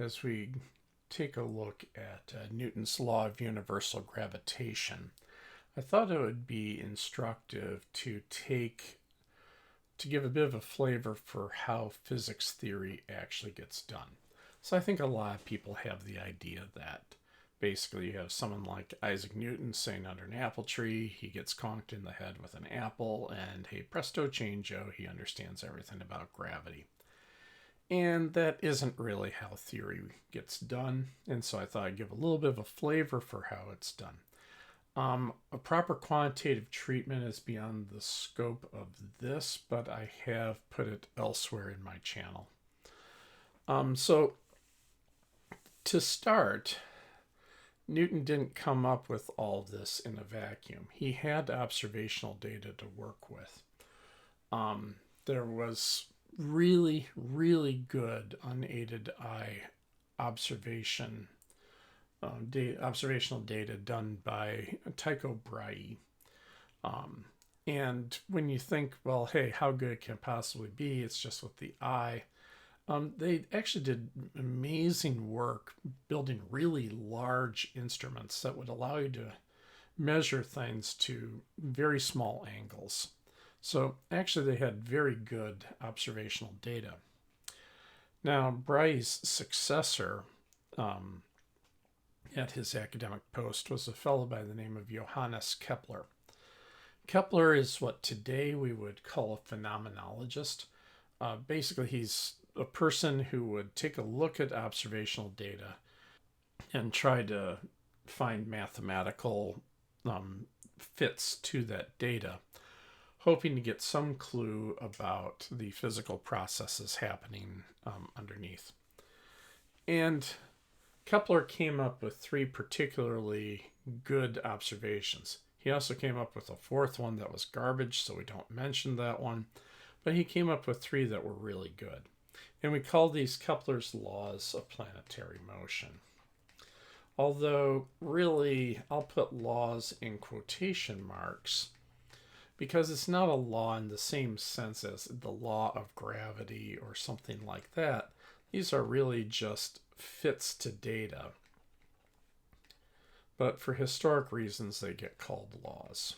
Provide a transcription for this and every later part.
as we take a look at Newton's law of universal gravitation, I thought it would be instructive to give a bit of a flavor for how physics theory actually gets done. So I think a lot of people have the idea that basically you have someone like Isaac Newton sitting under an apple tree, he gets conked in the head with an apple, and hey presto changeo, he understands everything about gravity. And that isn't really how theory gets done, and so I thought I'd give a little bit of a flavor for how it's done. A proper quantitative treatment is beyond the scope of this, but I have put it elsewhere in my channel. So to start, Newton didn't come up with all this in a vacuum. He had observational data to work with. There was really, really good unaided eye observational data done by Tycho Brahe. And when you think, well, hey, how good can it possibly be? It's just with the eye. They actually did amazing work building really large instruments that would allow you to measure things to very small angles. So actually they had very good observational data. Now, Brahe's successor at his academic post was a fellow by the name of Johannes Kepler. Kepler is what today we would call a phenomenologist. Basically, he's a person who would take a look at observational data and try to find mathematical fits to that data, hoping to get some clue about the physical processes happening underneath. And Kepler came up with 3 particularly good observations. He also came up with a 4th one that was garbage, so we don't mention that one. But he came up with 3 that were really good. And we call these Kepler's laws of planetary motion. Although, really, I'll put laws in quotation marks because it's not a law in the same sense as the law of gravity or something like that. These are really just fits to data. But for historic reasons, they get called laws.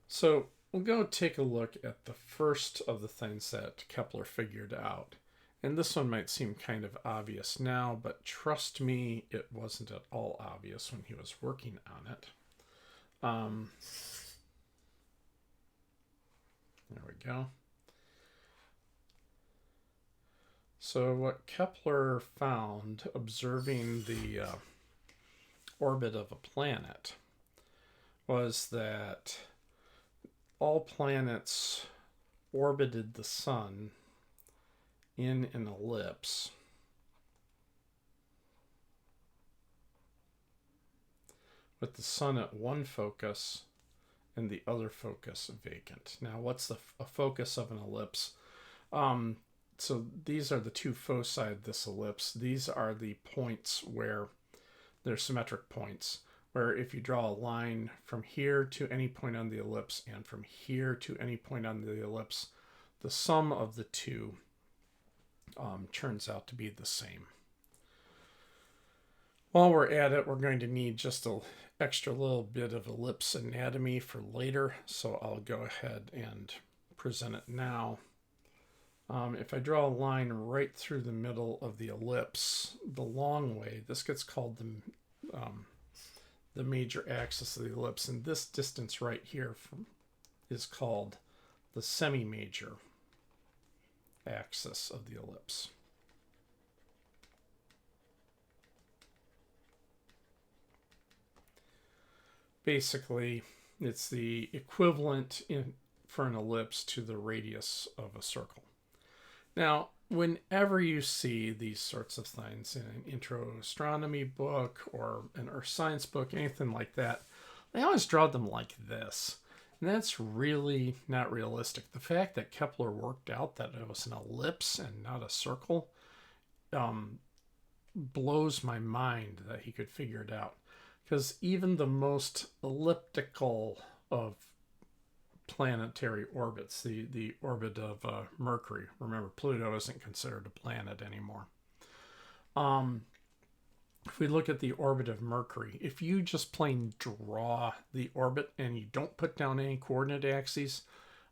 So we'll go take a look at the first of the things that Kepler figured out. And this one might seem kind of obvious now, but trust me, it wasn't at all obvious when he was working on it. There we go. So what Kepler found observing the orbit of a planet was that all planets orbited the sun in an ellipse with the sun at one focus and the other focus vacant. Now, what's a focus of an ellipse? So these are the 2 foci of this ellipse. These are the points where they're symmetric points, where if you draw a line from here to any point on the ellipse and from here to any point on the ellipse, the sum of the 2 turns out to be the same. While we're at it, we're going to need just an extra little bit of ellipse anatomy for later, so I'll go ahead and present it now. If I draw a line right through the middle of the ellipse, the long way, this gets called the major axis of the ellipse, and this distance right here is called the semi-major axis of the ellipse. Basically, it's the equivalent for an ellipse to the radius of a circle. Now, whenever you see these sorts of things in an intro astronomy book or an earth science book, anything like that, they always draw them like this. And that's really not realistic. The fact that Kepler worked out that it was an ellipse and not a circle blows my mind that he could figure it out. Because even the most elliptical of planetary orbits, the orbit of Mercury. Remember, Pluto isn't considered a planet anymore. If we look at the orbit of Mercury, if you just plain draw the orbit and you don't put down any coordinate axes,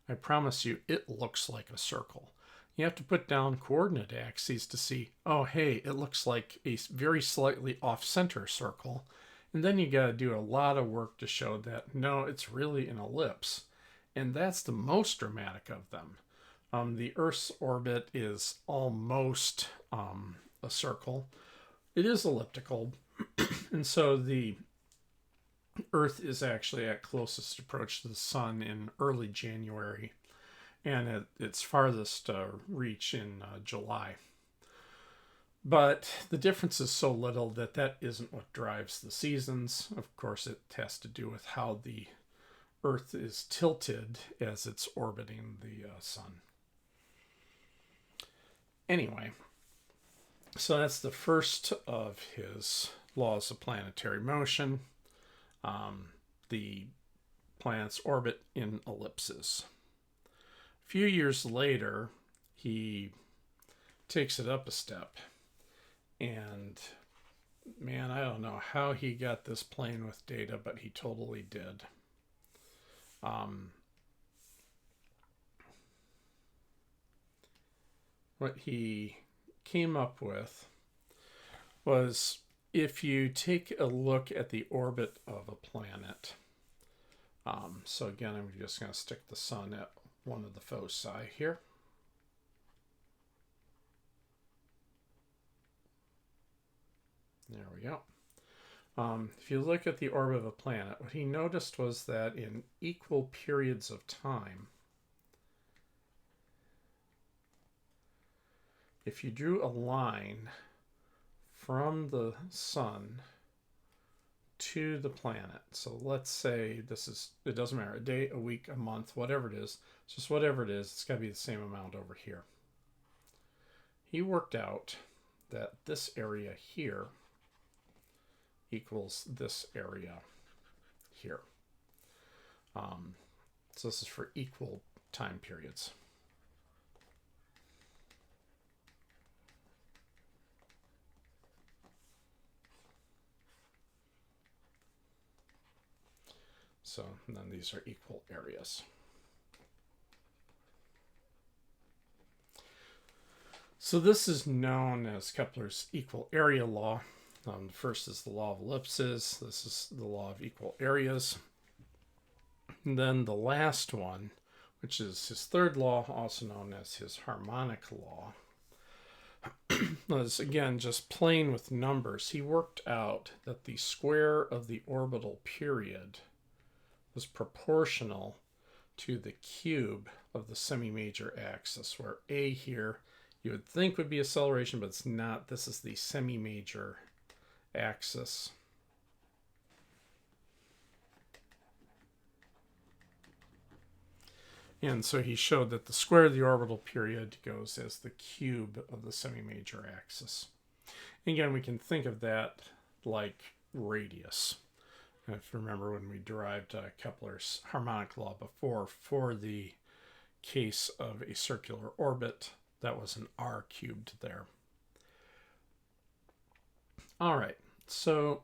I promise you it looks like a circle. You have to put down coordinate axes to see, oh, hey, it looks like a very slightly off-center circle. And then you got to do a lot of work to show that, no, it's really an ellipse. And that's the most dramatic of them. The Earth's orbit is almost a circle. It is elliptical. And so the Earth is actually at closest approach to the sun in early January, and at its farthest reach in July. But the difference is so little that that isn't what drives the seasons. Of course, it has to do with how the Earth is tilted as it's orbiting the sun. Anyway, so that's the first of his laws of planetary motion. The planets orbit in ellipses. A few years later, he takes it up a step. And man, I don't know how he got this playing with data, but he totally did. What he came up with was, if you take a look at the orbit of a planet, so again, I'm just going to stick the sun at one of the foci here. There we go. If you look at the orbit of a planet, what he noticed was that in equal periods of time, if you drew a line from the sun to the planet, so let's say this is, it doesn't matter, a day, a week, a month, whatever it is, just whatever it is, it's got to be the same amount over here. He worked out that this area here equals this area here. So this is for equal time periods. So then these are equal areas. So this is known as Kepler's equal area law. The first is the law of ellipses. This is the law of equal areas. And then the last one, which is his third law, also known as his harmonic law, was again just playing with numbers. He worked out that the square of the orbital period was proportional to the cube of the semi-major axis, where A here you would think would be acceleration, but it's not. This is the semi-major axis. And so he showed that the square of the orbital period goes as the cube of the semi-major axis. And again, we can think of that like radius. If you remember when we derived Kepler's harmonic law before, for the case of a circular orbit, that was an r cubed there. All right, so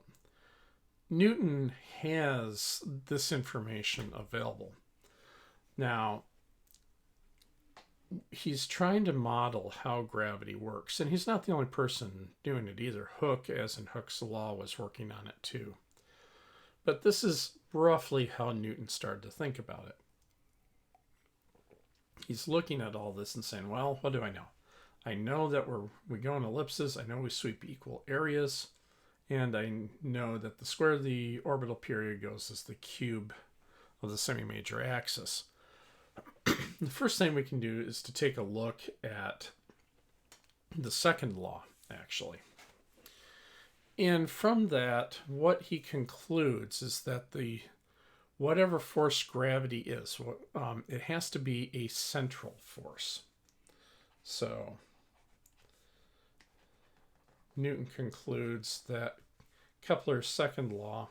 Newton has this information available. Now, he's trying to model how gravity works, and he's not the only person doing it either. Hooke, as in Hooke's law, was working on it too. But this is roughly how Newton started to think about it. He's looking at all this and saying, well, what do I know? I know that we go in ellipses. I know we sweep equal areas. And I know that the square of the orbital period goes as the cube of the semi-major axis. The first thing we can do is to take a look at the second law, actually. And from that, what he concludes is that whatever force gravity is, it has to be a central force. So Newton concludes that Kepler's second law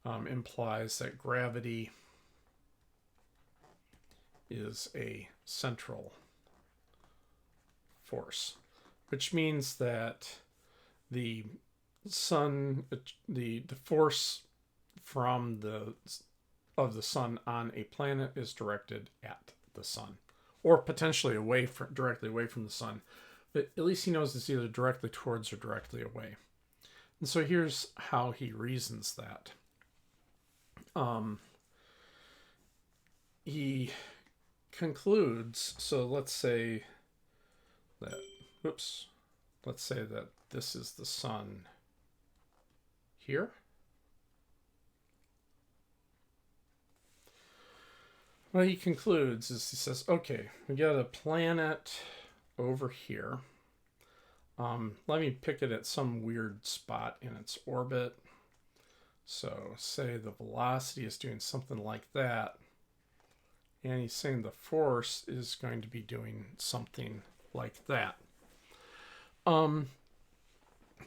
implies that gravity is a central force, which means that the sun, the force from the sun on a planet is directed at the sun, or potentially directly away from the sun. But at least he knows it's either directly towards or directly away. And so here's how he reasons that. He concludes, so let's say that, let's say that this is the sun here. What he concludes is he says, okay, we got a planet over here. Let me pick it at some weird spot in its orbit. So say the velocity is doing something like that. And he's saying the force is going to be doing something like that. The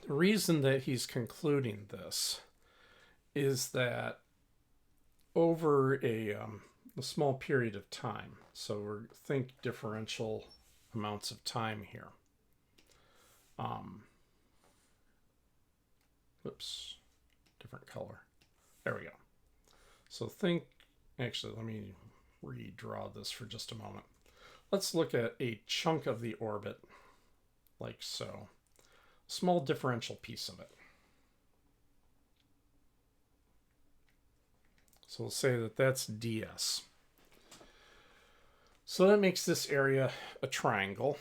reason that he's concluding this is that over a small period of time, so think differential amounts of time here. Different color. There we go. So actually, let me redraw this for just a moment. Let's look at a chunk of the orbit, like so. Small differential piece of it. So we'll say that that's ds. So that makes this area a triangle.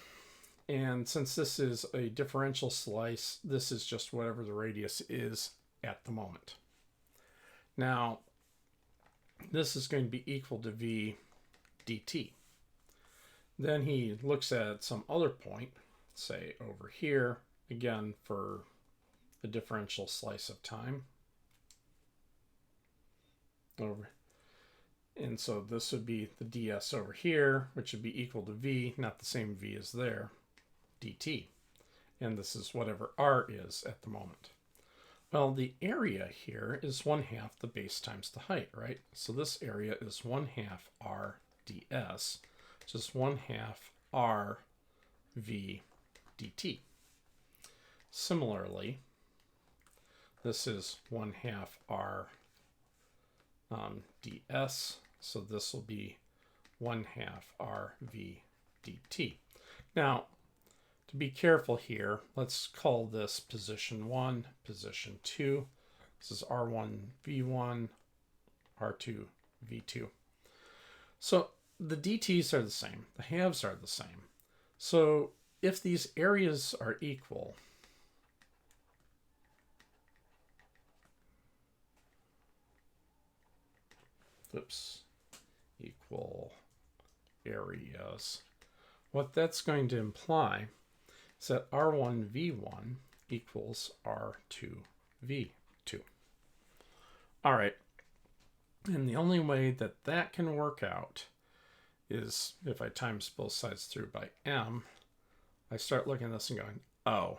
And since this is a differential slice, this is just whatever the radius is at the moment. Now, this is going to be equal to v dt. Then he looks at some other point, say over here, again for a differential slice of time. And so this would be the ds over here, which would be equal to v, not the same v as there, dt. And this is whatever r is at the moment. Well, the area here is 1/2 the base times the height, right? So this area is 1/2 r ds, which is 1/2 r v dt. Similarly, this is 1/2 r ds, so this will be 1/2 r v dt. Now, to be careful here, let's call this position 1, position 2. This is r1 v1, r2 v2. So the dt's are the same, the halves are the same. So if these areas are equal, equal areas, what that's going to imply is that r1 v1 equals r2 v2. All right, and the only way that that can work out is if I times both sides through by m, I start looking at this and going, oh,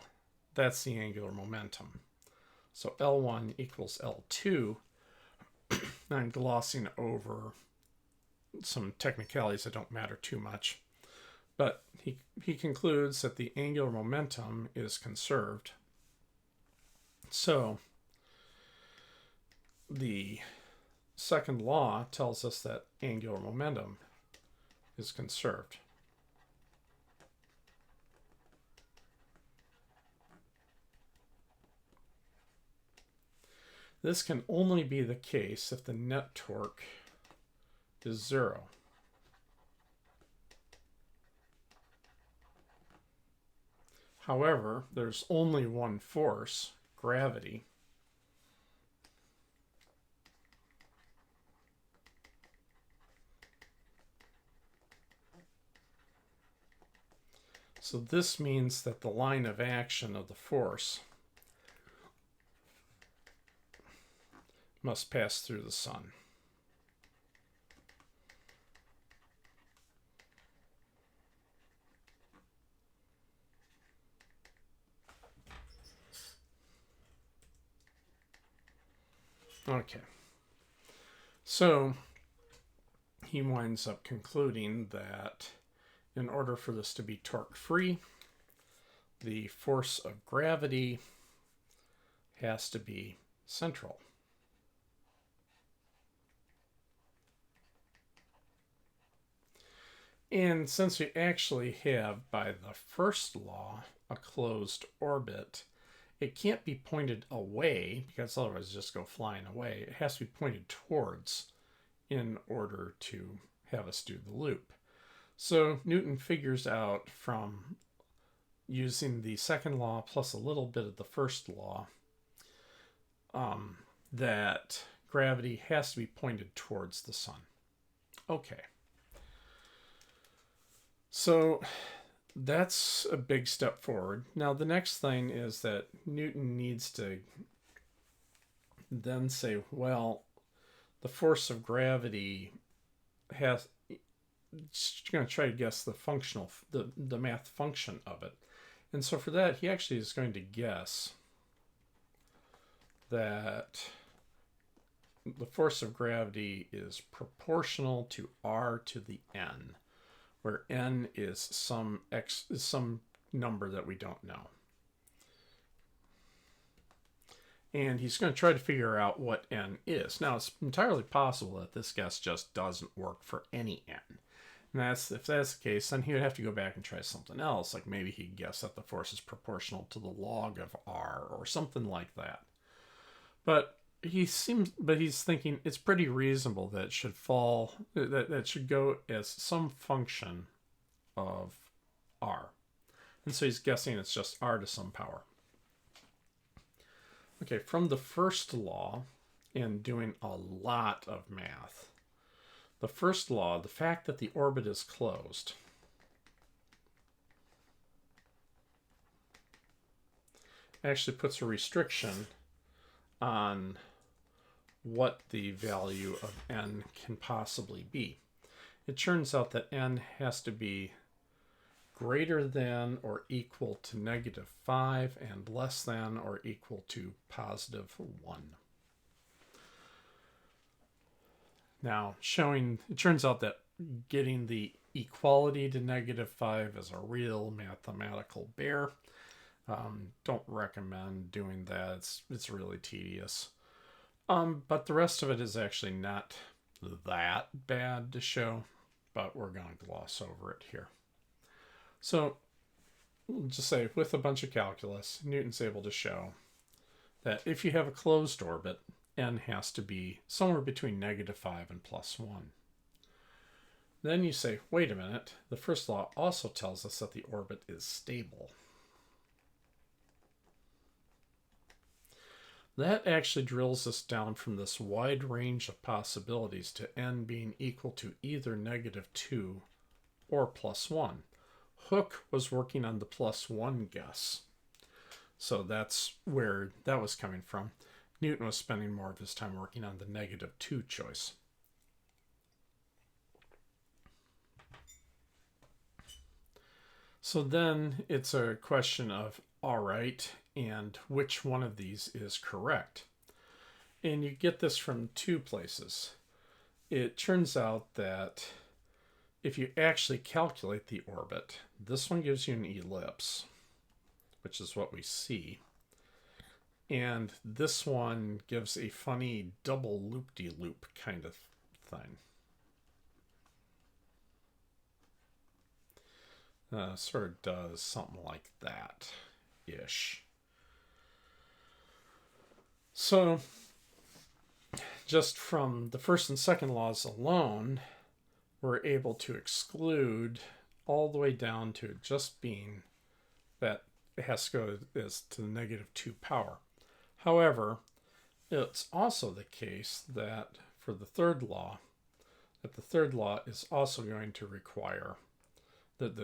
that's the angular momentum. So L1 equals L2. I'm glossing over some technicalities that don't matter too much. But he concludes that the angular momentum is conserved. So the second law tells us that angular momentum is conserved. This can only be the case if the net torque is 0. However, there's only one force, gravity. So this means that the line of action of the force must pass through the sun. Okay. So he winds up concluding that in order for this to be torque-free, the force of gravity has to be central. And since we actually have, by the first law, a closed orbit, it can't be pointed away, because otherwise it'll just go flying away. It has to be pointed towards in order to have us do the loop. So Newton figures out from using the second law plus a little bit of the first law that gravity has to be pointed towards the sun. Okay. So that's a big step forward. Now the next thing is that Newton needs to then say, well, the force of gravity has, just going to try to guess the math function of it. And so for that, he actually is going to guess that the force of gravity is proportional to r to the n, where n is some number that we don't know. And he's going to try to figure out what n is. Now, it's entirely possible that this guess just doesn't work for any n. And if that's the case, then he would have to go back and try something else. Like maybe he'd guess that the force is proportional to the log of r or something like that. But he's thinking it's pretty reasonable that it should that should go as some function of r. And so he's guessing it's just r to some power. Okay, from the first law, and doing a lot of math, the first law, the fact that the orbit is closed, actually puts a restriction on what the value of n can possibly be. It turns out that n has to be greater than or equal to -5 and less than or equal to +1. Now, it turns out that getting the equality to -5 is a real mathematical bear. Don't recommend doing that. It's really tedious. But the rest of it is actually not that bad to show, but we're going to gloss over it here. So, we'll just say with a bunch of calculus, Newton's able to show that if you have a closed orbit, n has to be somewhere between -5 and +1. Then you say, wait a minute, the first law also tells us that the orbit is stable. That actually drills us down from this wide range of possibilities to n being equal to either -2 or +1. Hooke was working on the +1 guess. So that's where that was coming from. Newton was spending more of his time working on the -2 choice. So then it's a question of, all right, and which one of these is correct? And you get this from two places. It turns out that if you actually calculate the orbit, this one gives you an ellipse, which is what we see. And this one gives a funny double loop-de-loop kind of thing. Sort of does something like that-ish. So, just from the first and second laws alone, we're able to exclude all the way down to it just being that it has to go to the -2 power. However, it's also the case that for the third law, the third law is also going to require that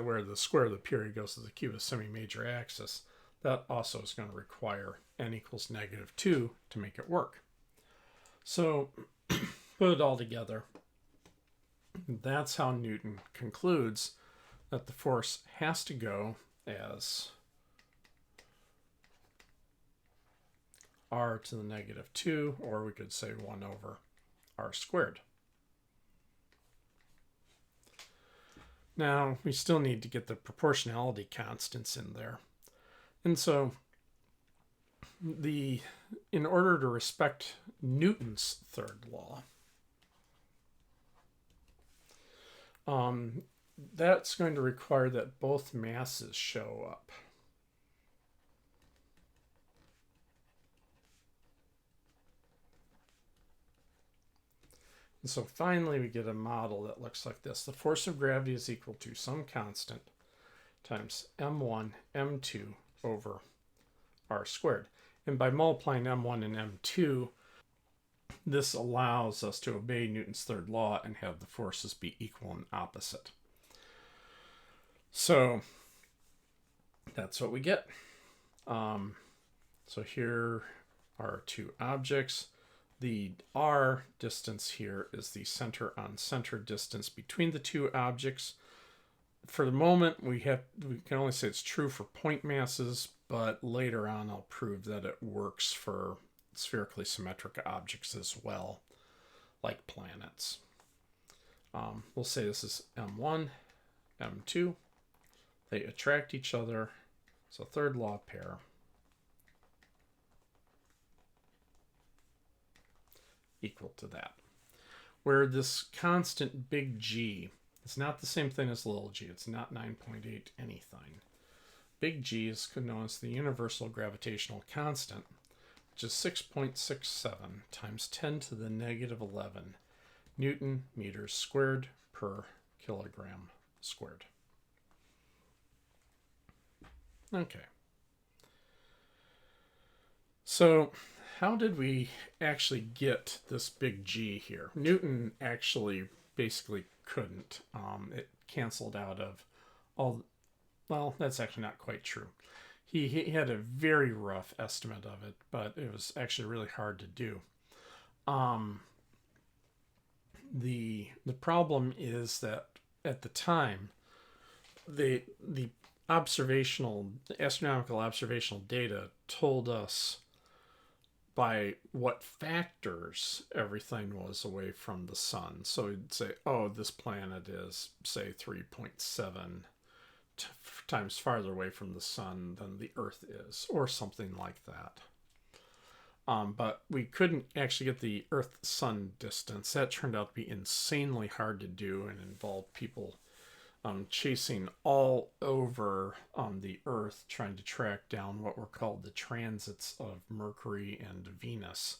where the square of the period goes to the cube of semi-major axis, that also is going to require n equals -2 to make it work. So put it all together, that's how Newton concludes that the force has to go as r to the -2, or we could say 1 over r squared. Now, we still need to get the proportionality constants in there. And so, in order to respect Newton's third law, that's going to require that both masses show up. And so finally we get a model that looks like this. The force of gravity is equal to some constant times m1, m2 over r squared. And by multiplying m1 and m2, this allows us to obey Newton's third law and have the forces be equal and opposite. So that's what we get. So here are two objects. The r distance here is the center on center distance between the two objects. For the moment, we can only say it's true for point masses, but later on I'll prove that it works for spherically symmetric objects as well, like planets. We'll say this is m1, m2. They attract each other. So third law pair. Equal to that. Where this constant big G is not the same thing as little g. It's not 9.8 anything. Big G is known as the universal gravitational constant, which is 6.67 times 10 to the negative 11 Newton meters squared per kilogram squared. Okay. So how did we actually get this big G here? Newton actually basically couldn't. It canceled out of all. Well, that's actually not quite true. He had a very rough estimate of it, but it was actually really hard to do. The problem is that at the time, the astronomical observational data told us by what factors everything was away from the sun. So you'd say, oh, this planet is, say, 3.7 times farther away from the sun than the Earth is, or something like that. But we couldn't actually get the Earth-Sun distance. That turned out to be insanely hard to do and involved people chasing all over the Earth, trying to track down what were called the transits of Mercury and Venus,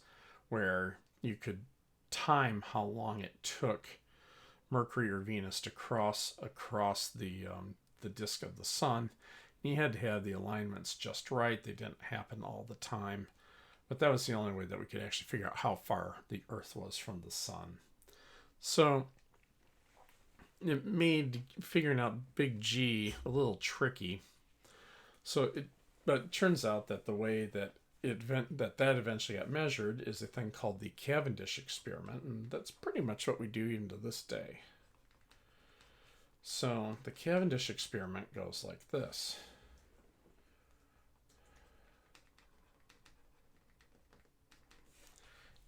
where you could time how long it took Mercury or Venus to cross across the disk of the sun. And you had to have the alignments just right. They didn't happen all the time, but that was the only way that we could actually figure out how far the Earth was from the sun. So it made figuring out big G a little tricky. But it turns out that the way that that eventually got measured is a thing called the Cavendish experiment, and that's pretty much what we do even to this day. So the Cavendish experiment goes like this.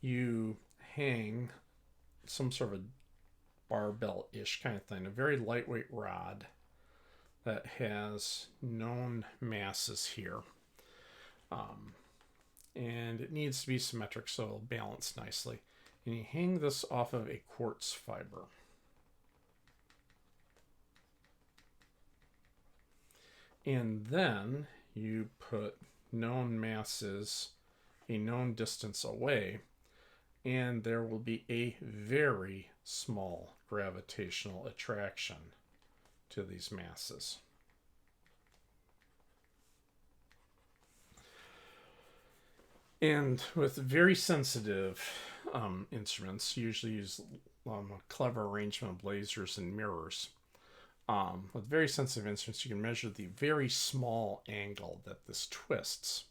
You hang some sort of a barbell-ish kind of thing, a very lightweight rod that has known masses here. And it needs to be symmetric so it'll balance nicely. And you hang this off of a quartz fiber. And then you put known masses a known distance away, and there will be a very small gravitational attraction to these masses. And with very sensitive instruments, you usually use a clever arrangement of lasers and mirrors. With very sensitive instruments, you can measure the very small angle that this twists.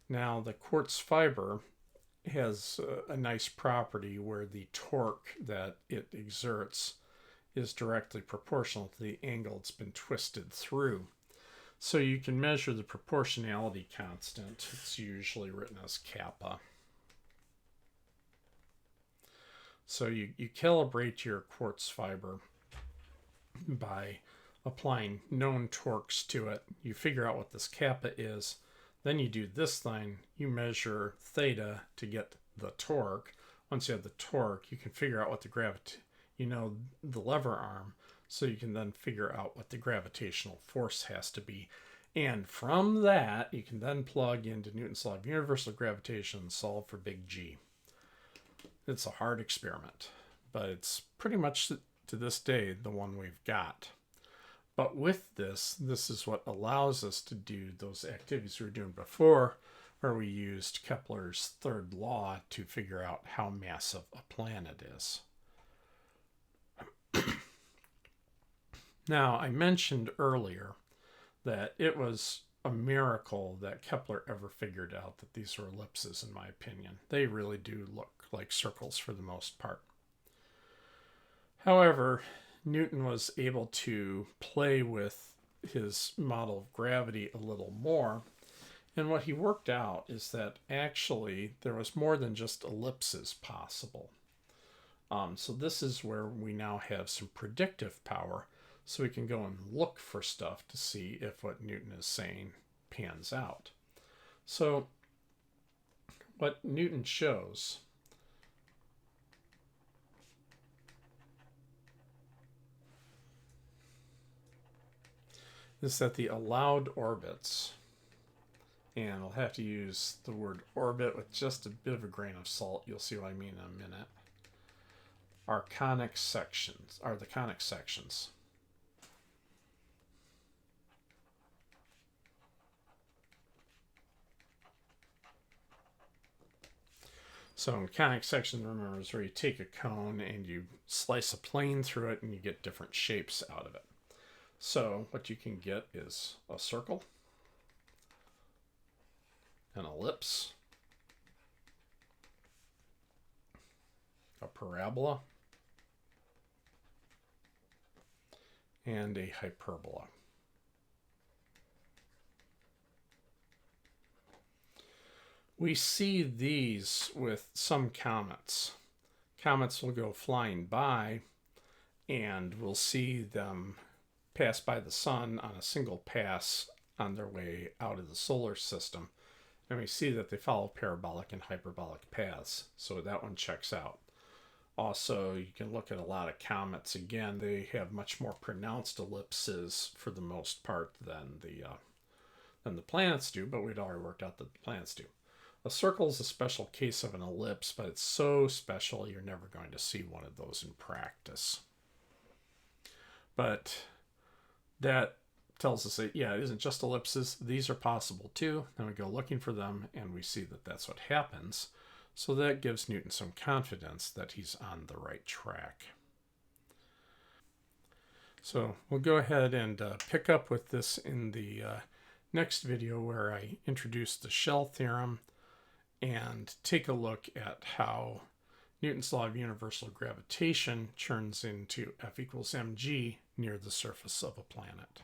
Now, the quartz fiber has a nice property where the torque that it exerts is directly proportional to the angle it's been twisted through. So you can measure the proportionality constant. It's usually written as kappa. So you calibrate your quartz fiber by applying known torques to it. You figure out what this kappa is. Then you do this thing. You measure theta to get the torque. Once you have the torque, you can figure out what the lever arm, so you can then figure out what the gravitational force has to be. And from that, you can then plug into Newton's law of universal gravitation and solve for big G. It's a hard experiment, but it's pretty much to this day the one we've got. But with this is what allows us to do those activities we were doing before, where we used Kepler's third law to figure out how massive a planet is. Now, I mentioned earlier that it was a miracle that Kepler ever figured out that these were ellipses, in my opinion. They really do look like circles for the most part. However, Newton was able to play with his model of gravity a little more, and what he worked out is that actually there was more than just ellipses possible. So this is where we now have some predictive power, so we can go and look for stuff to see if what Newton is saying pans out. So what Newton shows is that the allowed orbits, and I'll have to use the word orbit with just a bit of a grain of salt, you'll see what I mean in a minute, are the conic sections. So in conic section, remember, is where you take a cone and you slice a plane through it and you get different shapes out of it. So what you can get is a circle, an ellipse, a parabola, and a hyperbola. We see these with some comets. Comets will go flying by, and we'll see them pass by the sun on a single pass on their way out of the solar system. And we see that they follow parabolic and hyperbolic paths. So that one checks out. Also, you can look at a lot of comets. Again, they have much more pronounced ellipses for the most part than the planets do, but we'd already worked out that the planets do. A circle is a special case of an ellipse, but it's so special you're never going to see one of those in practice. But that tells us that, yeah, it isn't just ellipses. These are possible too. Then we go looking for them, and we see that that's what happens. So that gives Newton some confidence that he's on the right track. So we'll go ahead and pick up with this in the next video, where I introduce the shell theorem and take a look at how Newton's law of universal gravitation turns into F equals mg near the surface of a planet.